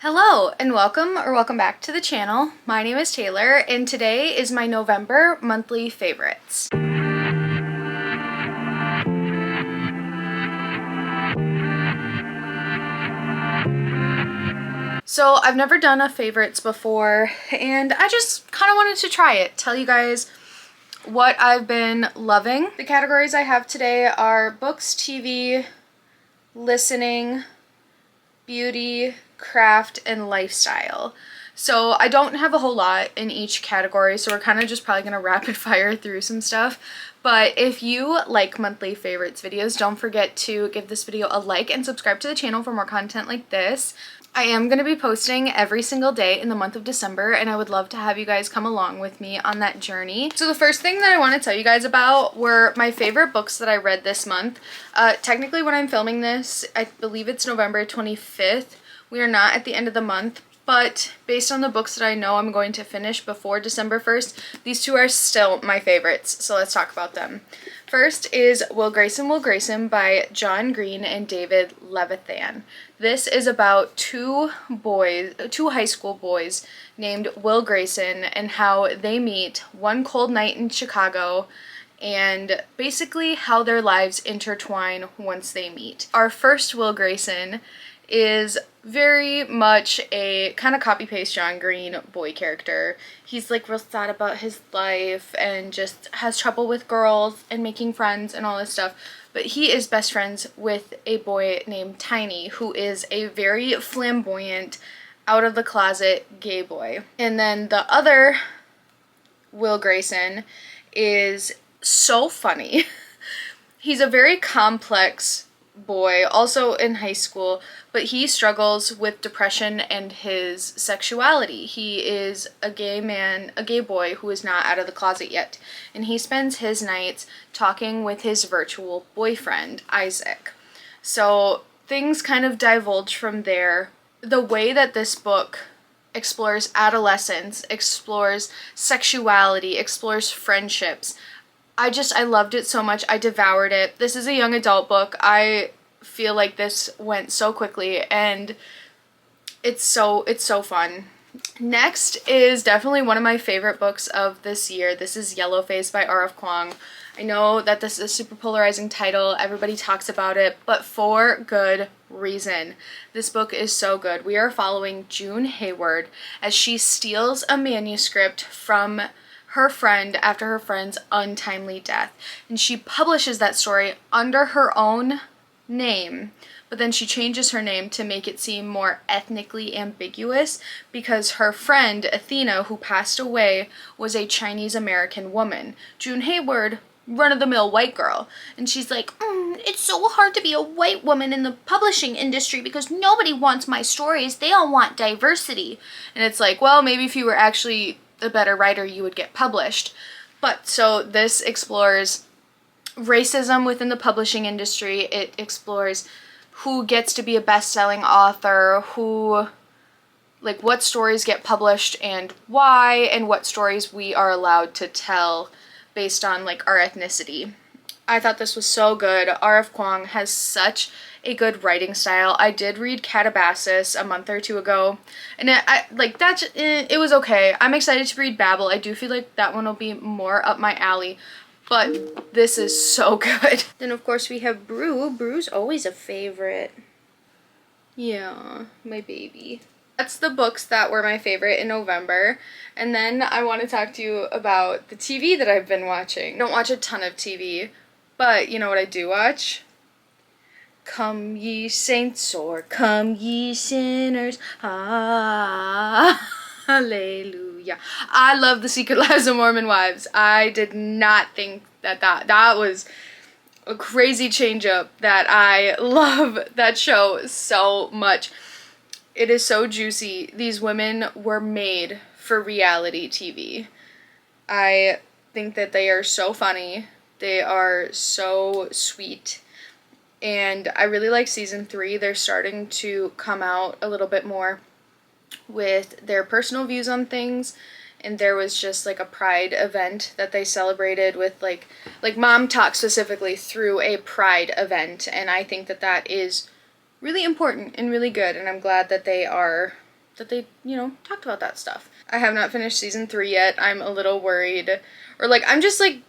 Hello and welcome back to the channel. My name is Taylor and today is my November monthly favorites. So I've never done a favorites before and I just kind of wanted to try it, tell you guys what I've been loving. The categories I have today are books, TV, listening, beauty, craft, and lifestyle. So I don't have a whole lot in each category, so we're kind of just probably going to rapid fire through some stuff. But if you like monthly favorites videos, don't forget to give this video a like and subscribe to the channel for more content like this. I am going to be posting every single day in the month of December, and I would love to have you guys come along with me on that journey. So the first thing that I want to tell you guys about were my favorite books that I read this month. Technically, when I'm filming this, I believe it's November 25th. We are not at the end of the month, but based on the books that I know I'm going to finish before December 1st, these two are still my favorites, so let's talk about them. First is Will Grayson by John Green and David Levithan. This is about two high school boys named Will Grayson and how they meet one cold night in Chicago and basically how their lives intertwine once they meet. Our first Will Grayson is very much a kind of copy-paste John Green boy character. He's like real sad about his life and just has trouble with girls and making friends and all this stuff. But he is best friends with a boy named Tiny, who is a very flamboyant, out-of-the-closet gay boy. And then the other Will Grayson is so funny. He's a very complex boy, also in high school, but he struggles with depression and his sexuality. He is a gay man, a gay boy who is not out of the closet yet, and he spends his nights talking with his virtual boyfriend, Isaac. So things kind of divulge from there. The way that this book explores adolescence, explores sexuality, explores friendships, I loved it so much. I devoured it. This is a young adult book. I feel like this went so quickly and it's so fun. Next is definitely one of my favorite books of this year. This is Yellow Face by R.F. Kuang. I know that this is a super polarizing title. Everybody talks about it, but for good reason. This book is so good. We are following June Hayward as she steals a manuscript from her friend after her friend's untimely death, and she publishes that story under her own name, but then she changes her name to make it seem more ethnically ambiguous because her friend Athena, who passed away, was a Chinese American woman. June Hayward, run-of-the-mill white girl, and she's like, it's so hard to be a white woman in the publishing industry because nobody wants my stories, they all want diversity. And it's like, well, maybe if you were actually a better writer, you would get published. But so this explores racism within the publishing industry. It explores who gets to be a best-selling author, what stories get published and why, and what stories we are allowed to tell based on our ethnicity. I thought this was so good. R.F. Kuang has such a good writing style. I did read Catabasis a month or two ago, and it was okay. I'm excited to read Babel. I do feel like that one will be more up my alley, but this is so good. Then of course we have Brew. Brew's always a favorite. Yeah, my baby. That's the books that were my favorite in November. And then I want to talk to you about the TV that I've been watching. I don't watch a ton of TV, but you know what I do watch? Come ye saints or come ye sinners, hallelujah. I love The Secret Lives of Mormon Wives. I did not think that was a crazy change up, that I love that show so much. It is so juicy. These women were made for reality TV. I think that they are so funny. They are so sweet. And I really like season 3. They're starting to come out a little bit more with their personal views on things. And there was just a pride event that they celebrated with like Mom Talk specifically through a pride event. And I think that is really important and really good. And I'm glad that they are that they, you know, talked about that stuff. I have not finished season 3 yet. I'm a little worried, or like, I'm just like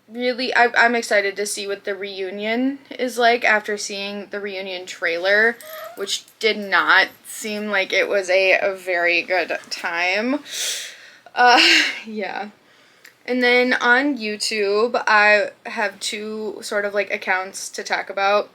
really, I'm excited to see what the reunion is like after seeing the reunion trailer, which did not seem like it was a very good time. Yeah. And then on YouTube, I have 2 sort of like accounts to talk about.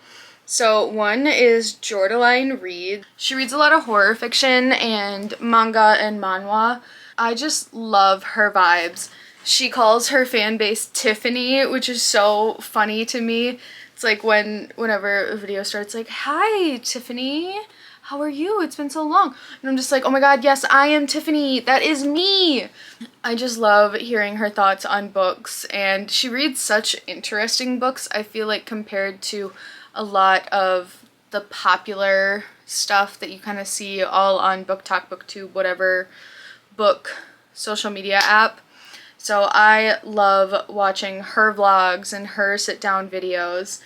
So one is Jordaline Reed. She reads a lot of horror fiction and manga and manhwa. I just love her vibes. She calls her fan base Tiffany, which is so funny to me. It's like whenever a video starts like, "Hi, Tiffany. How are you? It's been so long." And I'm just like, oh my god, yes, I am Tiffany. That is me. I just love hearing her thoughts on books, and she reads such interesting books, I feel like, compared to a lot of the popular stuff that you kind of see all on BookTok, BookTube, whatever book social media app. So I love watching her vlogs and her sit-down videos.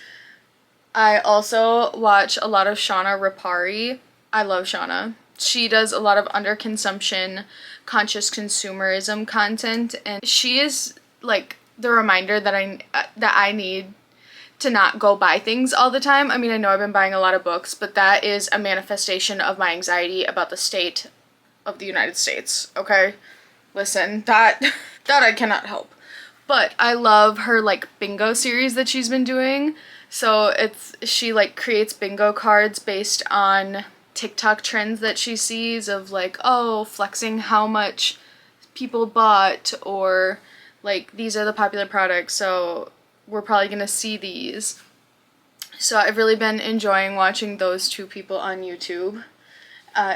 I also watch a lot of Shauna Rapari. I love Shauna. She does a lot of underconsumption, conscious consumerism content, and she is like the reminder that I need to not go buy things all the time. I mean, I know I've been buying a lot of books, but that is a manifestation of my anxiety about the state of the United States, okay? Listen, that I cannot help. But I love her like bingo series that she's been doing. So she like creates bingo cards based on TikTok trends that she sees of like, oh, flexing how much people bought, or like these are the popular products, so we're probably gonna see these. So I've really been enjoying watching those 2 people on YouTube.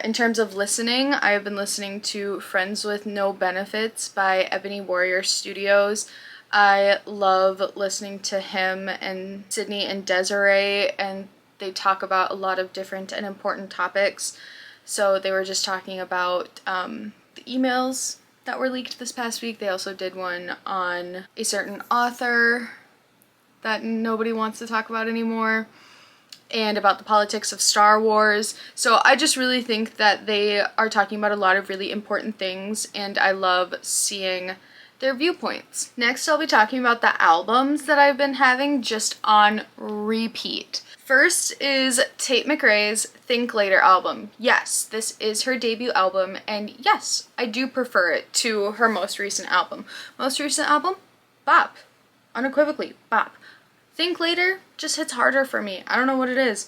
In terms of listening, I have been listening to Friends with No Benefits by Ebony Warrior Studios. I love listening to him and Sydney and Desiree, and they talk about a lot of different and important topics. So they were just talking about the emails that were leaked this past week. They also did one on a certain author that nobody wants to talk about anymore, and about the politics of Star Wars. So I just really think that they are talking about a lot of really important things, and I love seeing their viewpoints. Next, I'll be talking about the albums that I've been having just on repeat. First is Tate McRae's Think Later album. Yes, this is her debut album, and yes, I do prefer it to her most recent album. Most recent album? Bop. Unequivocally, bop. Think Later just hits harder for me. I don't know what it is.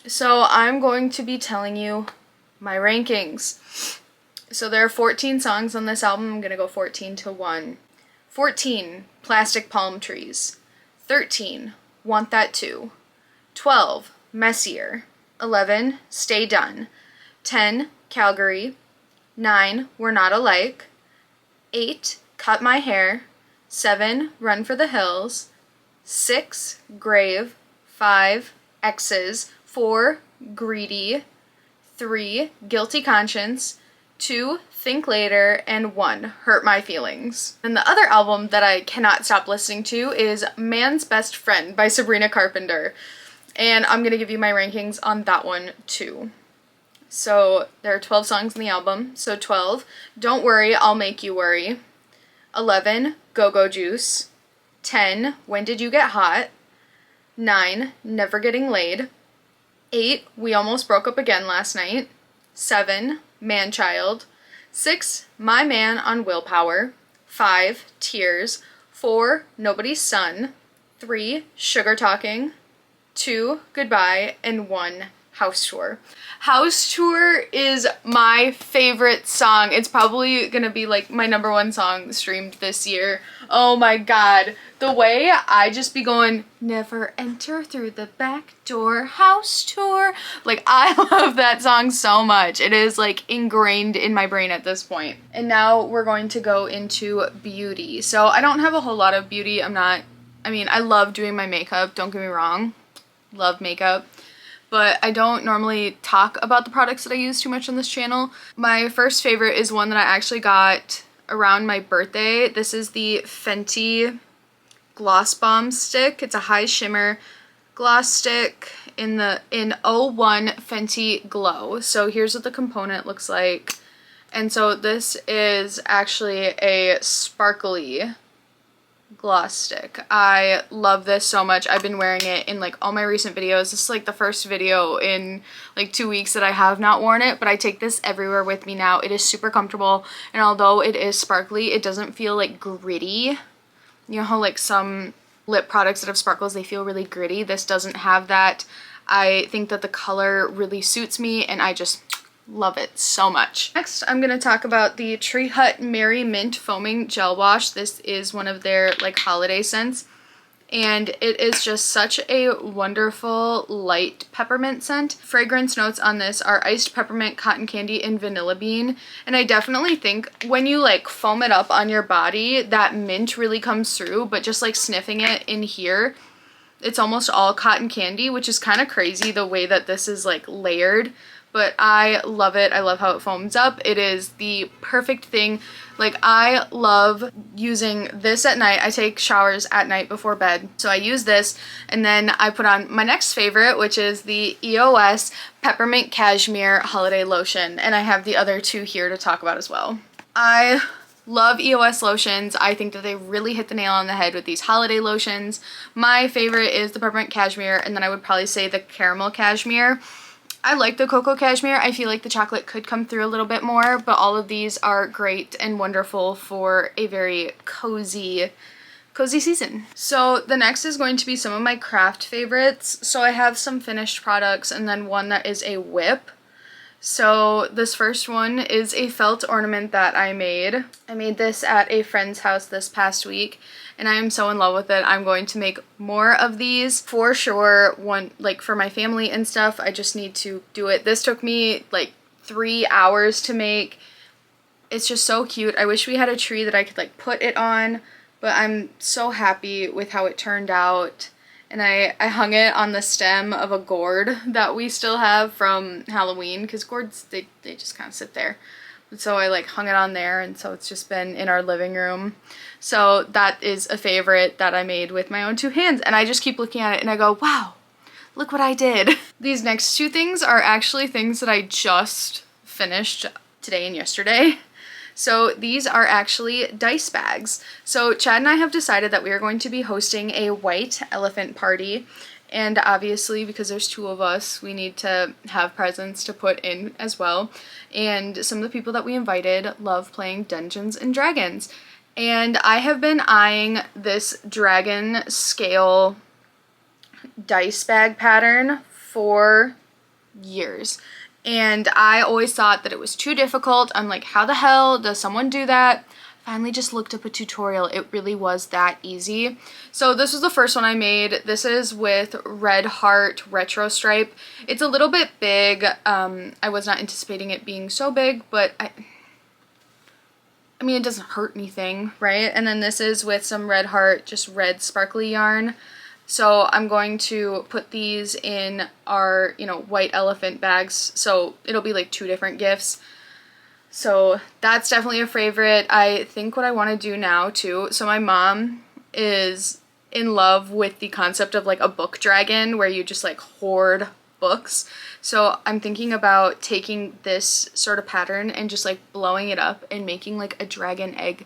So I'm going to be telling you my rankings. So there are 14 songs on this album. I'm going to go 14 to 1. 14, Plastic Palm Trees. 13, Want That Too. 12, Messier. 11, Stay Done. 10, Calgary. 9, We're Not Alike. 8, Cut My Hair. 7, Run for the Hills. 6, Grave. 5, X's. 4, Greedy. 3, Guilty Conscience. 2, Think Later, and 1, Hurt My Feelings. And the other album that I cannot stop listening to is Man's Best Friend by Sabrina Carpenter. And I'm gonna give you my rankings on that one too. So there are 12 songs in the album. So 12, Don't Worry, I'll Make You Worry. 11, Go-Go Juice. 10, When Did You Get Hot? 9, Never Getting Laid. 8, We Almost Broke Up Again Last Night. 7, Man-Child. 6, My Man on Willpower. 5, Tears. 4, Nobody's Son. 3, Sugar Talking. 2, Goodbye, and 1, House Tour. House Tour is my favorite song. It's probably gonna be like my #1 song streamed this year. Oh my god. The way I just be going, never enter through the back door, House Tour. Like, I love that song so much. It is like ingrained in my brain at this point. And now we're going to go into beauty. So I don't have a whole lot of beauty. I mean, I love doing my makeup, don't get me wrong. Love makeup. But I don't normally talk about the products that I use too much on this channel. My first favorite is one that I actually got around my birthday. This is the Fenty Gloss Bomb Stick. It's a high shimmer gloss stick, in 01 Fenty Glow. So here's what the component looks like. And so this is actually a sparkly gloss stick. I love this so much. I've been wearing it in like all my recent videos. This is like the first video in like 2 weeks that I have not worn it, but I take this everywhere with me now. It is super comfortable, and although it is sparkly, it doesn't feel like gritty. You know how like some lip products that have sparkles, they feel really gritty. This doesn't have that. I think that the color really suits me, and I just love it so much. Next, I'm going to talk about the Tree Hut Merry Mint Foaming Gel Wash. This is one of their like holiday scents, and it is just such a wonderful light peppermint scent. Fragrance notes on this are iced peppermint, cotton candy, and vanilla bean. And I definitely think when you like foam it up on your body, that mint really comes through, but just like sniffing it in here, it's almost all cotton candy, which is kind of crazy the way that this is like layered. But I love it. I love how it foams up. It is the perfect thing. Like, I love using this at night. I take showers at night before bed. So I use this, and then I put on my next favorite, which is the EOS Peppermint Cashmere Holiday Lotion. And I have the other two here to talk about as well. I love EOS lotions. I think that they really hit the nail on the head with these holiday lotions. My favorite is the Peppermint Cashmere, and then I would probably say the Caramel Cashmere. I like the Cocoa Cashmere. I feel like the chocolate could come through a little bit more, but all of these are great and wonderful for a very cozy season. So the next is going to be some of my craft favorites. So I have some finished products and then one that is a whip. So this first one is a felt ornament that I made. I made this at a friend's house this past week, and I am so in love with it. I'm going to make more of these for sure. One, like for my family and stuff, I just need to do it. This took me like 3 hours to make. It's just so cute. I wish we had a tree that I could like put it on, but I'm so happy with how it turned out. And I hung it on the stem of a gourd that we still have from Halloween, because gourds, they just kind of sit there. So I like hung it on there, and so it's just been in our living room. So that is a favorite that I made with my own two hands, and I just keep looking at it and I go, wow, look what I did. These next two things are actually things that I just finished today and yesterday. So these are actually dice bags. So Chad and I have decided that we are going to be hosting a white elephant party. And obviously, because there's two of us, we need to have presents to put in as well. And some of the people that we invited love playing Dungeons and Dragons. And I have been eyeing this dragon scale dice bag pattern for years. And I always thought that it was too difficult. I'm like, how the hell does someone do that? Finally just looked up a tutorial. It really was that easy. So this was the first one I made. This is with Red Heart Retro Stripe. It's a little bit big. I was not anticipating it being so big, but I mean, it doesn't hurt anything, right? And then this is with some Red Heart, just red sparkly yarn. So I'm going to put these in our, white elephant bags. So it'll be like 2 different gifts. So that's definitely a favorite. I think what I want to do now too. So my mom is in love with the concept of like a book dragon where you just like hoard books. So I'm thinking about taking this sort of pattern and just like blowing it up and making like a dragon egg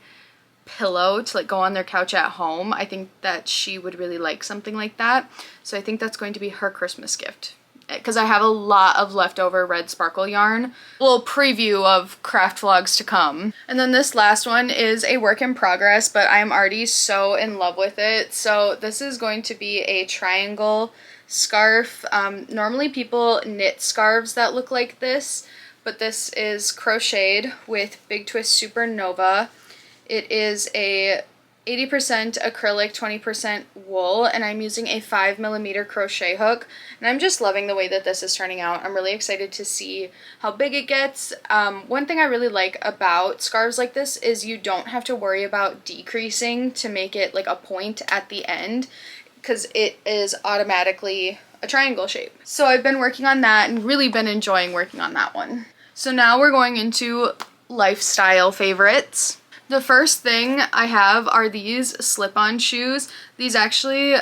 pillow to like go on their couch at home. I think that she would really like something like that. So I think that's going to be her Christmas gift, because I have a lot of leftover red sparkle yarn. A little preview of craft vlogs to come. And then this last one is a work in progress, but I am already so in love with it. So this is going to be a triangle scarf. Normally people knit scarves that look like this, but this is crocheted with Big Twist Supernova. It is a 80% acrylic, 20% wool, and I'm using a 5mm crochet hook. And I'm just loving the way that this is turning out. I'm really excited to see how big it gets. One thing I really like about scarves like this is you don't have to worry about decreasing to make it like a point at the end, because it is automatically a triangle shape. So I've been working on that and really been enjoying working on that one. So now we're going into lifestyle favorites. The first thing I have are these slip-on shoes. These actually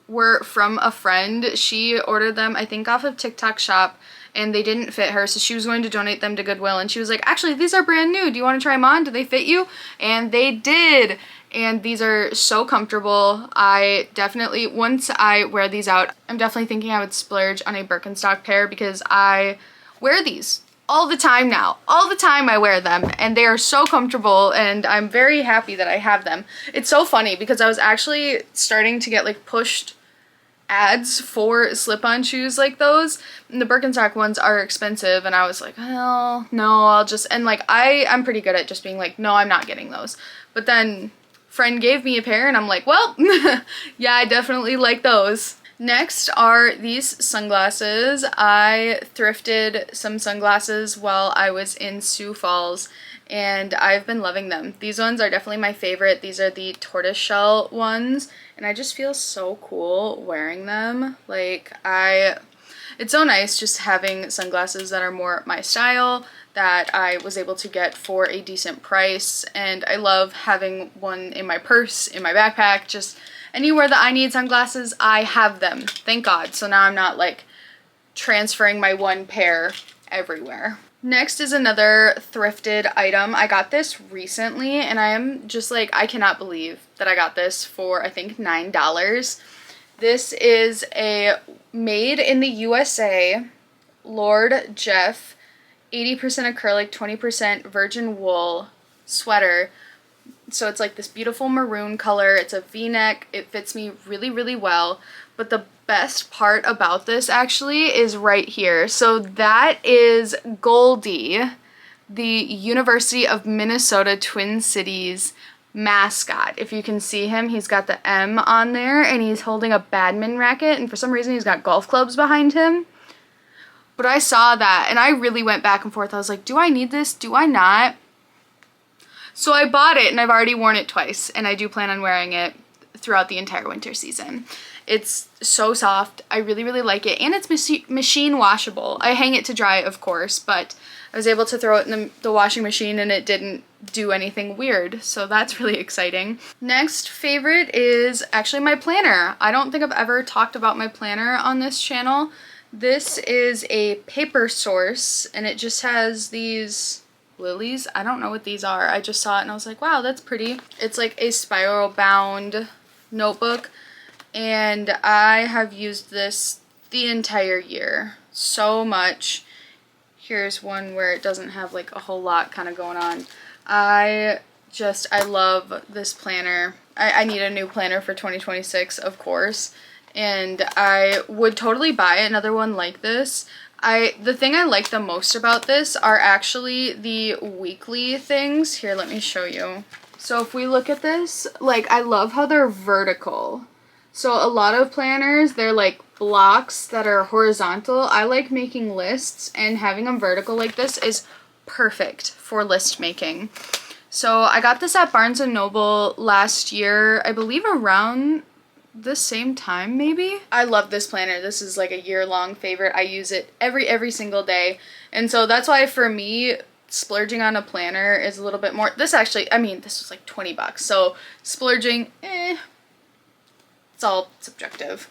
were from a friend. She ordered them, I think, off of TikTok Shop, and they didn't fit her, so she was going to donate them to Goodwill, and she was like, actually, these are brand new. Do you want to try them on? Do they fit you? And they did. And these are so comfortable. I definitely, once I wear these out, I'm definitely thinking I would splurge on a Birkenstock pair because I wear these all the time now. All the time I wear them, and they are so comfortable, and I'm very happy that I have them. It's so funny because I was actually starting to get like pushed ads for slip-on shoes like those, and the Birkenstock ones are expensive, and I was like, oh no, I'll just, and like I'm pretty good at just being like, no, I'm not getting those. But then friend gave me a pair and I'm like, well, yeah, I definitely like those. Next are these sunglasses. I thrifted some sunglasses while I was in Sioux Falls, and I've been loving them. These ones are definitely my favorite. These are the tortoiseshell ones, and I just feel so cool wearing them. Like, it's so nice just having sunglasses that are more my style, that I was able to get for a decent price, and I love having one in my purse, in my backpack, just anywhere that I need sunglasses, I have them, thank God. So now I'm not like transferring my one pair everywhere. Next is another thrifted item. I got this recently, and I am just like, I cannot believe that I got this for, I think, $9. This is a made in the USA Lord Jeff 80% acrylic, 20% virgin wool sweater. So it's like this beautiful maroon color. It's a V-neck. It fits me really, really well. But the best part about this actually is right here. So that is Goldie, the University of Minnesota Twin Cities mascot. If you can see him, he's got the M on there, and he's holding a badminton racket, and for some reason he's got golf clubs behind him. But I saw that, and I really went back and forth. I was like, do I need this? Do I not? So I bought it, and I've already worn it twice, and I do plan on wearing it throughout the entire winter season. It's so soft. I really, really like it, and it's machine washable. I hang it to dry, of course, but I was able to throw it in the washing machine, and it didn't do anything weird, so that's really exciting. Next favorite is actually my planner. I don't think I've ever talked about my planner on this channel. This is a paper source, and it just has these lilies. I don't know what these are. I just saw it and I was like, wow, that's pretty. It's like a spiral bound notebook, and I have used this the entire year so much. Here's one where it doesn't have like a whole lot kind of going on. I love this planner. I need a new planner for 2026, of course, and I would totally buy another one like this. The thing I like the most about this are actually the weekly things. Here, let me show you. So if we look at this, like, I love how they're vertical. So a lot of planners, they're like blocks that are horizontal. I like making lists, and having them vertical like this is perfect for list making. So I got this at Barnes & Noble last year, I believe around the same time maybe. I love this planner. This is like a year-long favorite. I use it every single day, and so that's why for me splurging on a planner is a little bit more. This actually, I mean, this was like 20 bucks, so splurging, it's all subjective.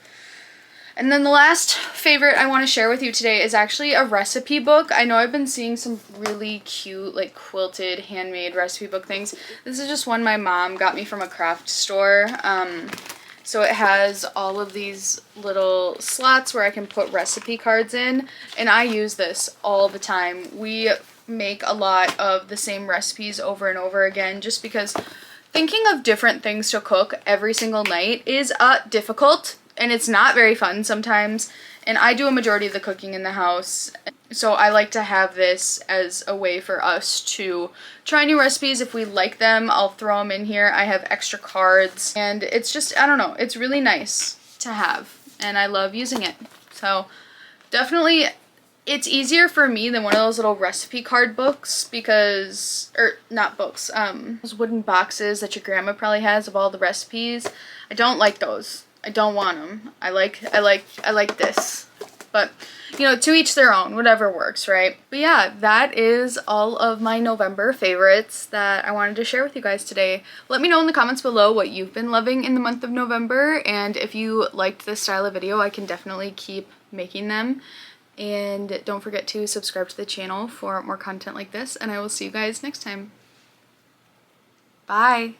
And then the last favorite I want to share with you today is actually a recipe book. I know I've been seeing some really cute, like, quilted, handmade recipe book things. This is just one my mom got me from a craft store. So it has all of these little slots where I can put recipe cards in, and I use this all the time. We make a lot of the same recipes over and over again, just because thinking of different things to cook every single night is difficult, and it's not very fun sometimes, and I do a majority of the cooking in the house, so I like to have this as a way for us to try new recipes. If we like them, I'll throw them in here. I have extra cards, and it's just, I don't know, it's really nice to have, and I love using it. So definitely, it's easier for me than one of those little recipe card books because, or not books, those wooden boxes that your grandma probably has of all the recipes. I don't like those. I don't want them. I like this. but you know, to each their own, whatever works, right? But yeah, that is all of my November favorites that I wanted to share with you guys today. Let me know in the comments below what you've been loving in the month of November, and if you liked this style of video, I can definitely keep making them. And don't forget to subscribe to the channel for more content like this, and I will see you guys next time. Bye!